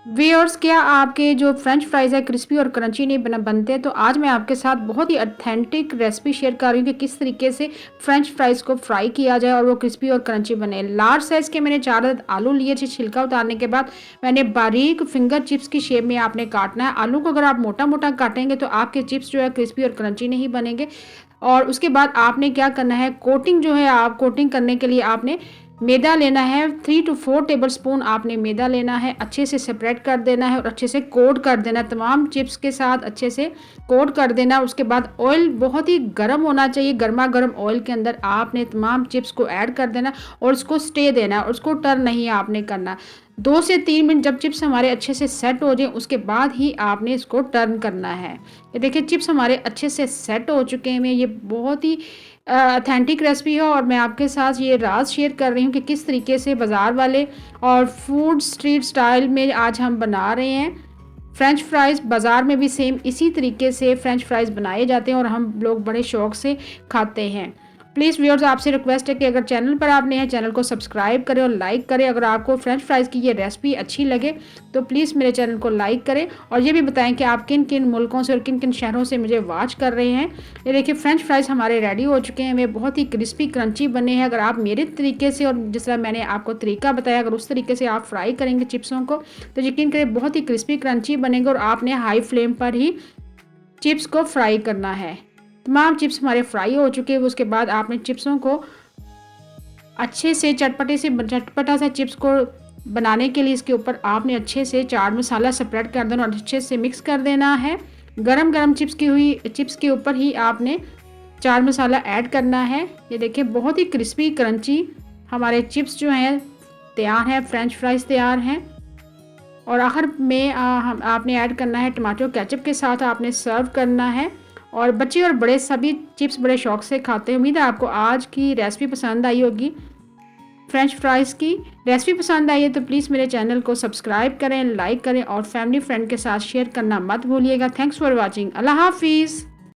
Viewers, क्या आपके जो फ्रेंच फ्राइज़ है क्रिस्पी और क्रंची नहीं बनते? तो आज मैं आपके साथ बहुत ही ऑथेंटिक रेसिपी शेयर कर रही हूँ कि किस तरीके से फ्रेंच फ्राइज़ को फ्राई किया जाए और वो क्रिस्पी और क्रंची बने। लार्ज साइज़ के मैंने 4 अदद आलू लिए थे। छिलका उतारने के बाद मैंने बारीक फिंगर चिप्स की शेप में आपने काटना है। आलू को अगर आप मोटा मोटा काटेंगे तो आपके चिप्स जो है क्रिस्पी और क्रंची नहीं बनेंगे। और उसके बाद आपने क्या करना है, कोटिंग जो है, आप कोटिंग करने के लिए आपने मैदा लेना है। 3 टू 4 टेबलस्पून आपने मैदा लेना है, अच्छे से सेपरेट कर देना है और अच्छे से कोट कर देना है, तमाम चिप्स के साथ अच्छे से कोट कर देना। उसके बाद ऑयल बहुत ही गर्म होना चाहिए। गर्मा गर्म ऑयल के अंदर आपने तमाम चिप्स को ऐड कर देना और उसको स्टे देना और उसको टर्न नहीं आपने करना। 2 से 3 मिनट जब चिप्स हमारे अच्छे से सेट हो जाए उसके बाद ही आपने इसको टर्न करना है। ये देखिए, चिप्स हमारे अच्छे से सेट हो चुके हैं। ये बहुत ही ऑथेंटिक रेसिपी है और मैं आपके साथ ये राज शेयर कर रही हूँ कि किस तरीके से बाज़ार वाले और फूड स्ट्रीट स्टाइल में आज हम बना रहे हैं फ्रेंच फ्राइज़। बाज़ार में भी सेम इसी तरीके से फ्रेंच फ्राइज़ बनाए जाते हैं और हम लोग बड़े शौक से खाते हैं। प्लीज़ व्यूअर्स, आपसे रिक्वेस्ट है कि अगर चैनल पर आप नए हैं, चैनल को सब्सक्राइब करें और लाइक करें। अगर आपको फ्रेंच फ्राइज़ की ये रेसिपी अच्छी लगे तो प्लीज़ मेरे चैनल को लाइक करें और ये भी बताएं कि आप किन किन मुल्कों से और किन किन शहरों से मुझे वॉच कर रहे हैं। ये देखिए, फ्रेंच फ्राइज़ हमारे रेडी हो चुके हैं। वे बहुत ही क्रिस्पी क्रंची बने हैं। अगर आप मेरे तरीके से और जिस तरह मैंने आपको तरीका बताया, अगर उस तरीके से आप फ्राई करेंगे चिप्सों को तो यकीन करें बहुत ही क्रिस्पी क्रंची बनेंगे। और आपने हाई फ्लेम पर ही चिप्स को फ्राई करना है। तमाम चिप्स हमारे फ्राई हो चुके हैं। उसके बाद आपने चिप्सों को अच्छे से चटपटा सा चिप्स को बनाने के लिए इसके ऊपर आपने अच्छे से चाट मसाला स्प्रेड कर देना और अच्छे से मिक्स कर देना है। गरम गरम चिप्स के ऊपर ही आपने चाट मसाला ऐड करना है। ये देखिए, बहुत ही क्रिस्पी क्रंची हमारे चिप्स जो हैं तैयार हैं, फ्रेंच फ्राइज़ तैयार हैं। और आखिर में आपने ऐड करना है टमाटो केचप के साथ आपने सर्व करना है। और बच्चे और बड़े सभी चिप्स बड़े शौक से खाते हैं। उम्मीद है आपको आज की रेसिपी पसंद आई होगी। फ्रेंच फ्राइज़ की रेसिपी पसंद आई है तो प्लीज़ मेरे चैनल को सब्सक्राइब करें, लाइक करें और फैमिली फ्रेंड के साथ शेयर करना मत भूलिएगा। Thanks for watching. अल्लाह हाफिज़।